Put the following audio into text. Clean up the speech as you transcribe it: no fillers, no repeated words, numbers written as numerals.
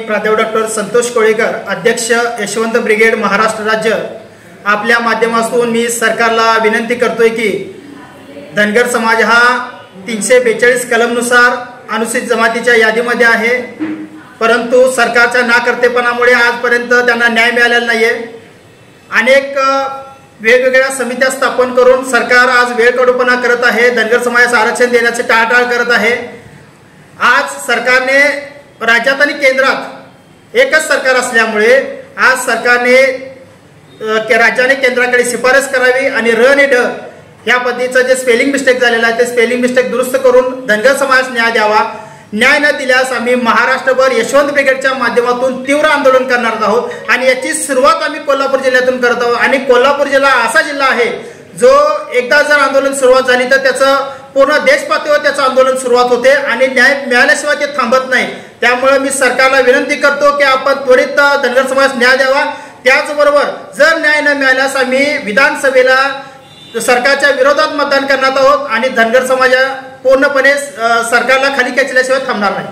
प्राध्यापक डॉक्टर संतोष कोळेकर, अध्यक्ष यशवंत ब्रिगेड महाराष्ट्र राज्य, आपल्या माध्यमातून मी सरकारला विनंती करतोय की धनगर समाज हा 342 कलमनुसार अनुसूचित जमातीच्या यादीमध्ये आहे, परंतु सरकारच्या नाकर्तेपणामुळे आजपर्यंत त्यांना न्याय मिळालेला नाहीये। अनेक वेगवेगळ्या समित्या स्थापन करून सरकार आज वेळकाढूपणा करत आहे, धनगर समाजाला आरक्षण देण्याचे टाळाटाळ करत आहे। आज सरकारने राज्यात आणि केंद्रात एकच सरकार असल्यामुळे आज सरकारने राज्याने केंद्राकडे शिफारस करावी आणि र आणि ड या पद्धतीचं जे स्पेलिंग मिस्टेक झालेला आहे ते स्पेलिंग मिस्टेक दुरुस्त करून धनगर समाज न्याय द्यावा। न्याय न दिल्यास आम्ही महाराष्ट्रभर यशवंत ब्रिगेडच्या माध्यमातून तीव्र आंदोलन करणार आहोत आणि याची सुरुवात आम्ही कोल्हापूर जिल्ह्यातून करत आहोत। आणि कोल्हापूर जिल्हा असा जिल्हा आहे जो एकदा जर आंदोलन सुरुवात झाली तर त्याचं पूर्ण देश पातळीवर त्याचं आंदोलन सुरुवात होते आणि न्याय मिळाल्याशिवाय ते थांबत नाही। त्यामुळे मी सरकारला विनंती करतो की आपण त्वरित धनगर समाज न्याय द्यावा। त्याचबरोबर जर न्याय न मिळाल्यास आम्ही विधानसभेला सरकारच्या विरोधात मतदान करणार आहोत आणि धनगर समाज पूर्णपणे सरकारला खाली खेचल्याशिवाय थांबणार नाही।